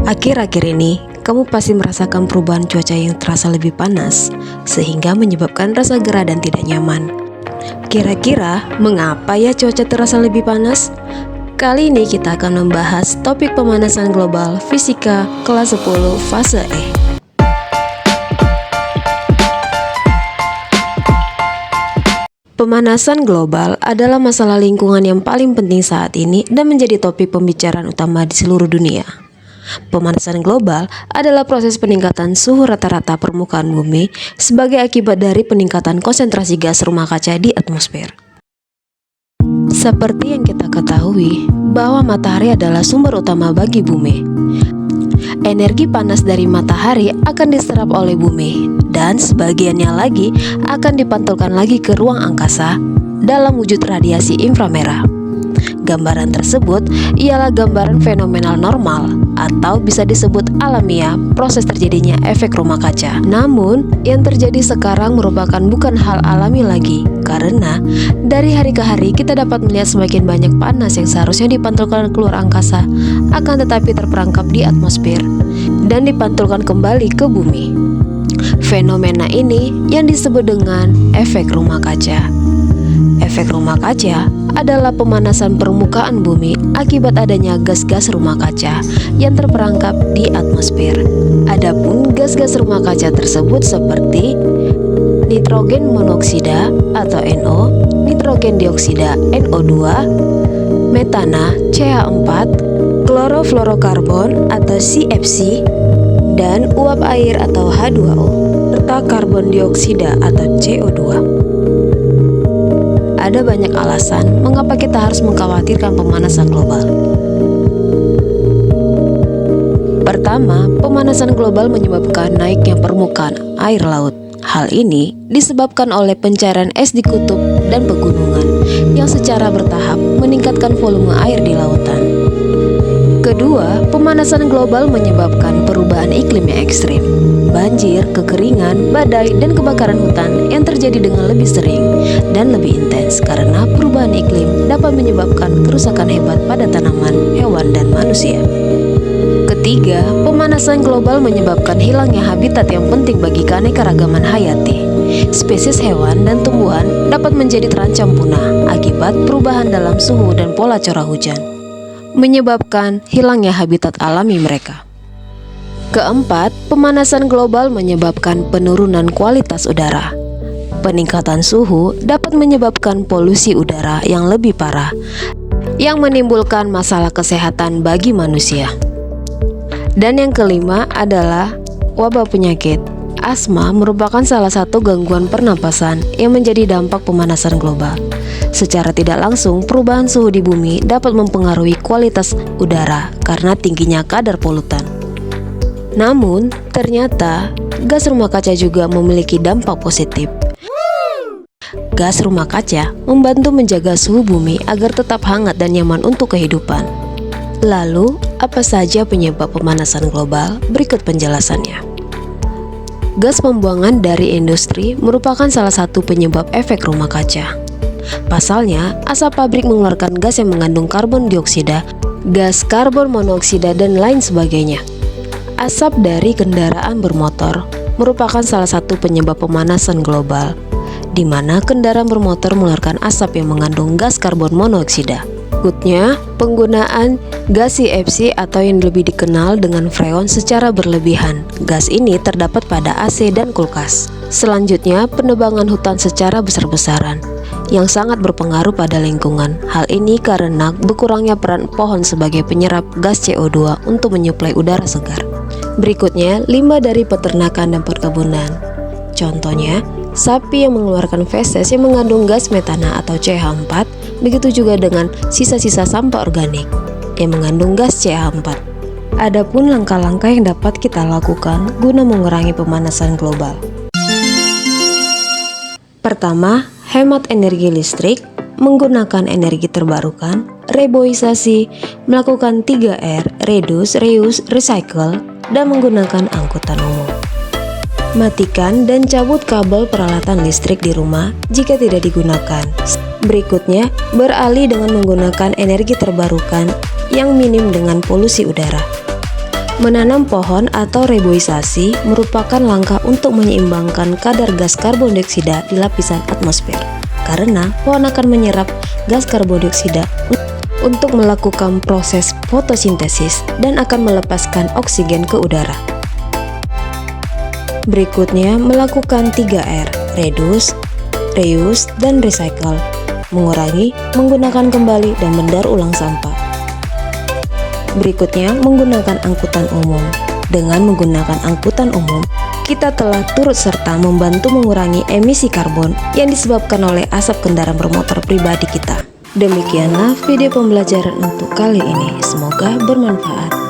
Akhir-akhir ini, kamu pasti merasakan perubahan cuaca yang terasa lebih panas, sehingga menyebabkan rasa gerah dan tidak nyaman. Kira-kira, mengapa ya cuaca terasa lebih panas? Kali ini kita akan membahas topik pemanasan global fisika kelas 10 fase E. Pemanasan global adalah masalah lingkungan yang paling penting saat ini dan menjadi topik pembicaraan utama di seluruh dunia. Pemanasan global adalah proses peningkatan suhu rata-rata permukaan bumi sebagai akibat dari peningkatan konsentrasi gas rumah kaca di atmosfer. Seperti yang kita ketahui, bahwa matahari adalah sumber utama bagi bumi. Energi panas dari matahari akan diserap oleh bumi, dan sebagiannya lagi akan dipantulkan lagi ke ruang angkasa dalam wujud radiasi inframerah. Gambaran tersebut ialah gambaran fenomenal normal atau bisa disebut alamiah proses terjadinya efek rumah kaca. Namun, yang terjadi sekarang merupakan bukan hal alami lagi, karena dari hari ke hari kita dapat melihat semakin banyak panas yang seharusnya dipantulkan keluar angkasa akan tetapi terperangkap di atmosfer dan dipantulkan kembali ke bumi. Fenomena ini yang disebut dengan efek rumah kaca. Efek rumah kaca adalah pemanasan permukaan bumi akibat adanya gas-gas rumah kaca yang terperangkap di atmosfer. Adapun gas-gas rumah kaca tersebut seperti nitrogen monoksida atau NO, nitrogen dioksida NO2, metana CH4, klorofluorokarbon atau CFC, dan uap air atau H2O, serta karbon dioksida atau CO2. Ada banyak alasan mengapa kita harus mengkhawatirkan pemanasan global. Pertama, pemanasan global menyebabkan naiknya permukaan air laut. Hal ini disebabkan oleh pencairan es di kutub dan pegunungan yang secara bertahap meningkatkan volume air di lautan. Kedua, pemanasan global menyebabkan perubahan iklim yang ekstrim. Banjir, kekeringan, badai, dan kebakaran hutan yang terjadi dengan lebih sering dan lebih intens karena perubahan iklim dapat menyebabkan kerusakan hebat pada tanaman, hewan, dan manusia. Ketiga, pemanasan global menyebabkan hilangnya habitat yang penting bagi keanekaragaman hayati. Spesies hewan dan tumbuhan dapat menjadi terancam punah akibat perubahan dalam suhu dan pola curah hujan, menyebabkan hilangnya habitat alami mereka. Keempat, pemanasan global menyebabkan penurunan kualitas udara. Peningkatan suhu dapat menyebabkan polusi udara yang lebih parah, yang menimbulkan masalah kesehatan bagi manusia. Dan yang kelima adalah wabah penyakit. Asma merupakan salah satu gangguan pernapasan yang menjadi dampak pemanasan global. Secara tidak langsung, perubahan suhu di bumi dapat mempengaruhi kualitas udara karena tingginya kadar polutan. Namun, ternyata gas rumah kaca juga memiliki dampak positif. Gas rumah kaca membantu menjaga suhu bumi agar tetap hangat dan nyaman untuk kehidupan. Lalu, apa saja penyebab pemanasan global? Berikut penjelasannya. Gas pembuangan dari industri merupakan salah satu penyebab efek rumah kaca. Pasalnya, asap pabrik mengeluarkan gas yang mengandung karbon dioksida, gas karbon monoksida, dan lain sebagainya. Asap dari kendaraan bermotor merupakan salah satu penyebab pemanasan global, di mana kendaraan bermotor mengeluarkan asap yang mengandung gas karbon monoksida. Berikutnya, penggunaan gas CFC atau yang lebih dikenal dengan freon secara berlebihan. Gas ini terdapat pada AC dan kulkas. Selanjutnya, penebangan hutan secara besar-besaran yang sangat berpengaruh pada lingkungan. Hal ini karena berkurangnya peran pohon sebagai penyerap gas CO2 untuk menyuplai udara segar. Berikutnya, limbah dari peternakan dan perkebunan. Contohnya, sapi yang mengeluarkan feses yang mengandung gas metana atau CH4, begitu juga dengan sisa-sisa sampah organik yang mengandung gas CH4. Adapun langkah-langkah yang dapat kita lakukan guna mengurangi pemanasan global. Pertama, hemat energi listrik, menggunakan energi terbarukan, reboisasi, melakukan 3R, reduce, reuse, recycle, dan menggunakan angkutan umum. Matikan dan cabut kabel peralatan listrik di rumah jika tidak digunakan. Berikutnya, beralih dengan menggunakan energi terbarukan yang minim dengan polusi udara. Menanam pohon atau reboisasi merupakan langkah untuk menyeimbangkan kadar gas karbon dioksida di lapisan atmosfer, karena pohon akan menyerap gas karbon dioksida untuk melakukan proses fotosintesis dan akan melepaskan oksigen ke udara. Berikutnya, melakukan 3R, reduce, reuse, dan recycle, mengurangi, menggunakan kembali, dan mendaur ulang sampah. Berikutnya, menggunakan angkutan umum. Dengan menggunakan angkutan umum, kita telah turut serta membantu mengurangi emisi karbon yang disebabkan oleh asap kendaraan bermotor pribadi kita. Demikianlah video pembelajaran untuk kali ini. Semoga bermanfaat.